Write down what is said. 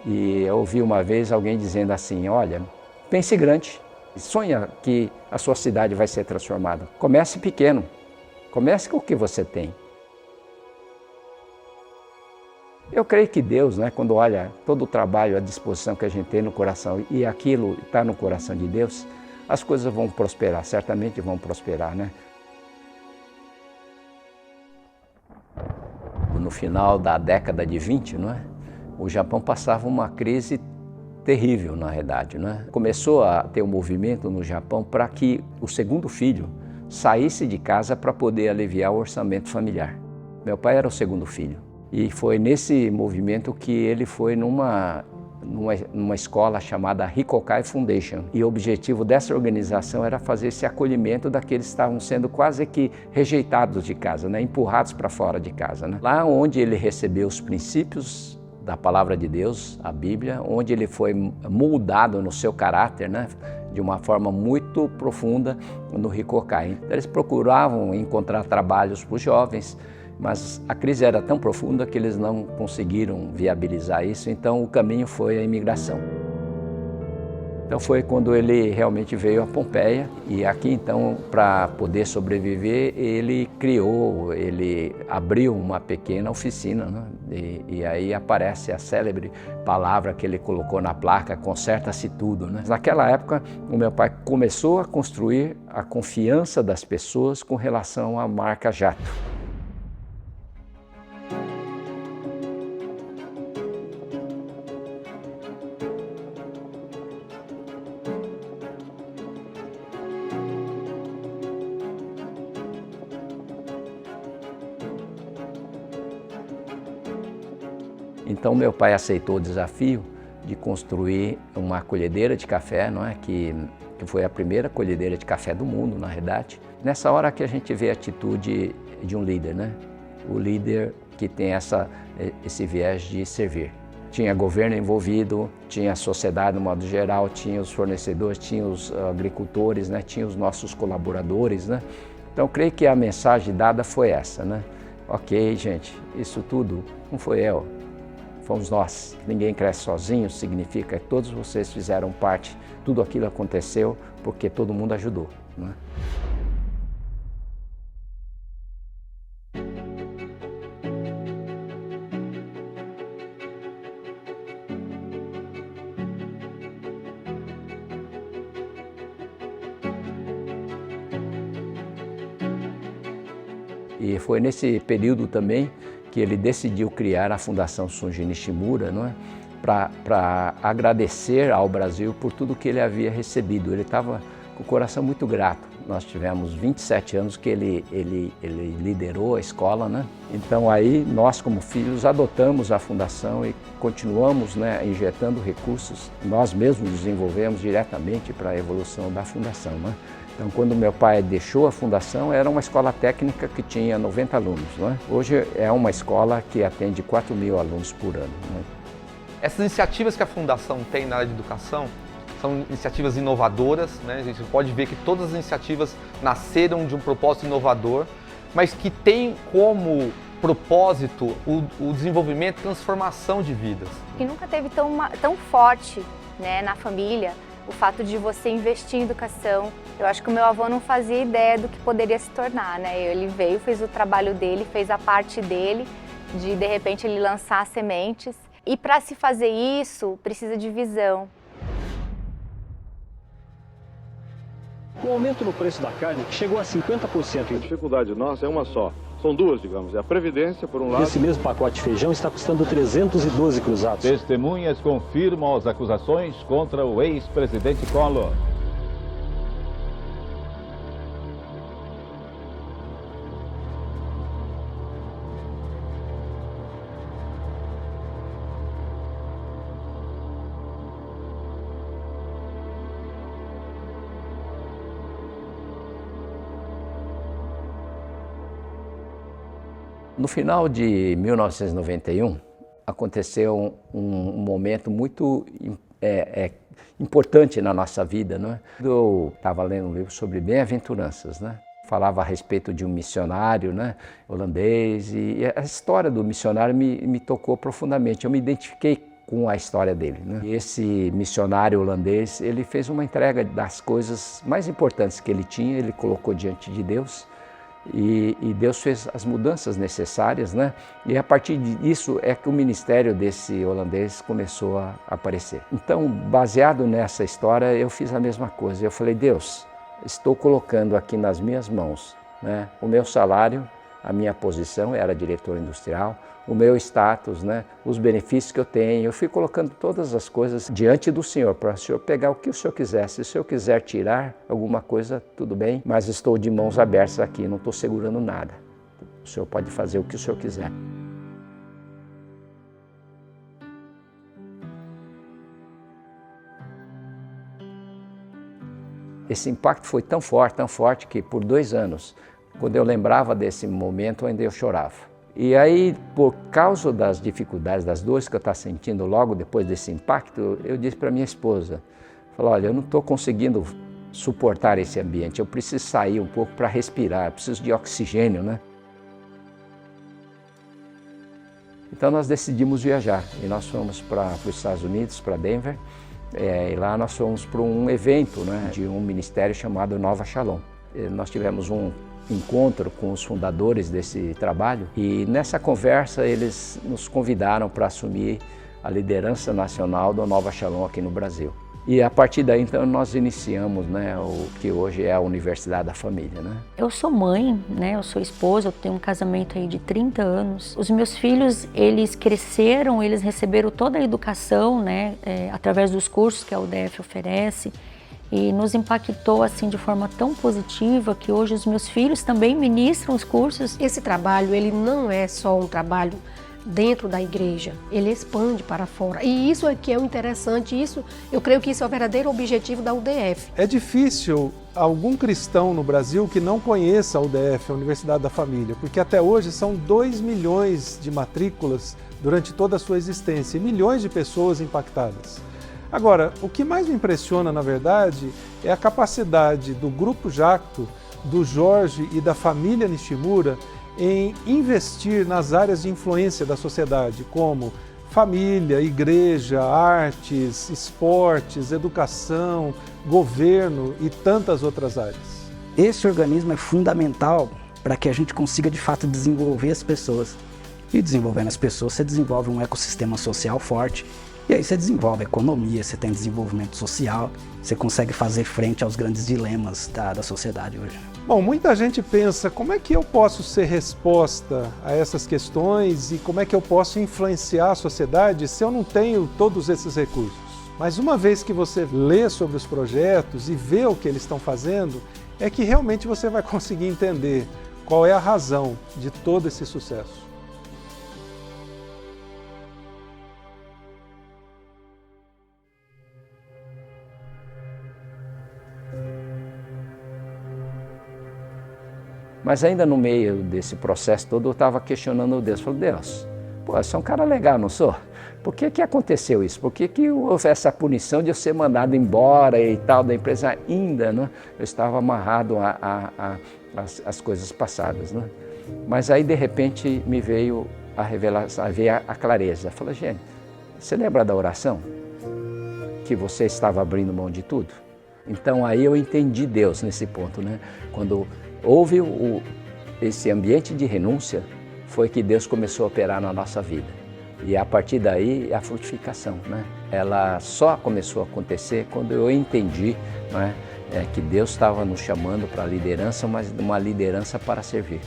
E eu ouvi uma vez alguém dizendo assim, olha, pense grande, sonha que a sua cidade vai ser transformada. Comece pequeno, comece com o que você tem. Eu creio que Deus, né, quando olha todo o trabalho, a disposição que a gente tem no coração e aquilo está no coração de Deus, as coisas vão prosperar, certamente vão prosperar, né? No final da década de 20, não é? O Japão passava uma crise terrível, na realidade, né? Começou a ter um movimento no Japão para que o segundo filho saísse de casa para poder aliviar o orçamento familiar. Meu pai era o segundo filho. E foi nesse movimento que ele foi numa escola chamada Rikokai Foundation. E o objetivo dessa organização era fazer esse acolhimento daqueles que estavam sendo quase que rejeitados de casa, né? Empurrados para fora de casa, né? Lá onde ele recebeu os princípios da Palavra de Deus, a Bíblia, onde ele foi moldado no seu caráter, né? De uma forma muito profunda no Rikokai. Então, eles procuravam encontrar trabalhos para os jovens, mas a crise era tão profunda que eles não conseguiram viabilizar isso, então o caminho foi a imigração. Então foi quando ele realmente veio a Pompeia e aqui então, para poder sobreviver, ele abriu uma pequena oficina, né? E aí aparece a célebre palavra que ele colocou na placa, conserta-se tudo, né? Naquela época, o meu pai começou a construir a confiança das pessoas com relação à marca Jato. Então meu pai aceitou o desafio de construir uma colhedeira de café, não é? que foi a primeira colhedeira de café do mundo, na verdade. Nessa hora que a gente vê a atitude de um líder, né? O líder que tem esse viés de servir. Tinha governo envolvido, tinha a sociedade no modo geral, tinha os fornecedores, tinha os agricultores, né? Tinha os nossos colaboradores, né? Então creio que a mensagem dada foi essa, né? Ok, gente, isso tudo não foi eu. Fomos nós. Ninguém cresce sozinho, significa que todos vocês fizeram parte, tudo aquilo aconteceu porque todo mundo ajudou, né? E foi nesse período também que ele decidiu criar a Fundação Shunji Nishimura, não é? Para agradecer ao Brasil por tudo que ele havia recebido. Ele estava com o coração muito grato. Nós tivemos 27 anos que ele liderou a escola, né? Então aí nós como filhos adotamos a fundação e continuamos, né, injetando recursos. Nós mesmos desenvolvemos diretamente para a evolução da fundação, né? Então, quando meu pai deixou a fundação, era uma escola técnica que tinha 90 alunos, né? Hoje é uma escola que atende 4.000 alunos por ano, né? Essas iniciativas que a fundação tem na área de educação são iniciativas inovadoras, né? A gente pode ver que todas as iniciativas nasceram de um propósito inovador, mas que tem como propósito o desenvolvimento e transformação de vidas. E nunca teve tão forte, né, na família, o fato de você investir em educação. Eu acho que o meu avô não fazia ideia do que poderia se tornar, né? Ele veio, fez o trabalho dele, fez a parte dele, de repente ele lançar sementes. E para se fazer isso, precisa de visão. O aumento no preço da carne chegou a 50%. A dificuldade nossa é uma só. São duas, digamos. É a Previdência, por um lado. Esse mesmo pacote de feijão está custando 312 cruzados. Testemunhas confirmam as acusações contra o ex-presidente Collor. No final de 1991, aconteceu um momento muito importante na nossa vida, né? Eu estava lendo um livro sobre bem-aventuranças, né? Falava a respeito de um missionário, né, holandês, e a história do missionário me tocou profundamente. Eu me identifiquei com a história dele, né? E esse missionário holandês, ele fez uma entrega das coisas mais importantes que ele tinha, ele colocou diante de Deus e Deus fez as mudanças necessárias, né? E a partir disso é que o ministério desse holandês começou a aparecer. Então, baseado nessa história, eu fiz a mesma coisa. Eu falei, Deus, estou colocando aqui nas minhas mãos, né, o meu salário, a minha posição, era diretor industrial, o meu status, né, os benefícios que eu tenho. Eu fui colocando todas as coisas diante do Senhor, para o Senhor pegar o que o Senhor quiser. Se o Senhor quiser tirar alguma coisa, tudo bem, mas estou de mãos abertas aqui, não estou segurando nada. O Senhor pode fazer o que o Senhor quiser. Esse impacto foi tão forte, que por 2 anos, quando eu lembrava desse momento, ainda eu chorava. E aí, por causa das dificuldades, das dores que eu estava sentindo logo depois desse impacto, eu disse para minha esposa, falei, olha, eu não estou conseguindo suportar esse ambiente, eu preciso sair um pouco para respirar, eu preciso de oxigênio, né? Então nós decidimos viajar e nós fomos para os Estados Unidos, para Denver, e lá nós fomos para um evento, né, de um ministério chamado Nova Shalom. Nós tivemos um encontro com os fundadores desse trabalho e nessa conversa eles nos convidaram para assumir a liderança nacional do Nova Shalom aqui no Brasil. E a partir daí, então, nós iniciamos, né, o que hoje é a Universidade da Família, né? Eu sou mãe, né, eu sou esposa, eu tenho um casamento aí de 30 anos. Os meus filhos, eles cresceram, eles receberam toda a educação, né, através dos cursos que a UDF oferece. E nos impactou assim de forma tão positiva que hoje os meus filhos também ministram os cursos. Esse trabalho, ele não é só um trabalho dentro da igreja, ele expande para fora. E isso é que é o interessante, eu creio que isso é o verdadeiro objetivo da UDF. É difícil algum cristão no Brasil que não conheça a UDF, a Universidade da Família, porque até hoje são 2 milhões de matrículas durante toda a sua existência e milhões de pessoas impactadas. Agora, o que mais me impressiona, na verdade, é a capacidade do Grupo Jacto, do Jorge e da família Nishimura em investir nas áreas de influência da sociedade, como família, igreja, artes, esportes, educação, governo e tantas outras áreas. Esse organismo é fundamental para que a gente consiga, de fato, desenvolver as pessoas. E desenvolvendo as pessoas, você desenvolve um ecossistema social forte. E aí você desenvolve economia, você tem desenvolvimento social, você consegue fazer frente aos grandes dilemas da sociedade hoje. Bom, muita gente pensa, como é que eu posso ser resposta a essas questões e como é que eu posso influenciar a sociedade se eu não tenho todos esses recursos? Mas uma vez que você lê sobre os projetos e vê o que eles estão fazendo, é que realmente você vai conseguir entender qual é a razão de todo esse sucesso. Mas ainda no meio desse processo todo, eu estava questionando Deus. Falei, Deus, pô, eu sou um cara legal, não sou? Por que aconteceu isso? Por que houve essa punição de eu ser mandado embora e tal da empresa ainda, né? Eu estava amarrado às coisas passadas, né? Mas aí, de repente, me veio a revelação, veio a clareza. Eu falei, gente, você lembra da oração? Que você estava abrindo mão de tudo? Então, aí eu entendi Deus nesse ponto, né? Quando houve esse ambiente de renúncia, foi que Deus começou a operar na nossa vida. E a partir daí, a frutificação, né? Ela só começou a acontecer quando eu entendi, né, que Deus estava nos chamando para a liderança, mas uma liderança para servir.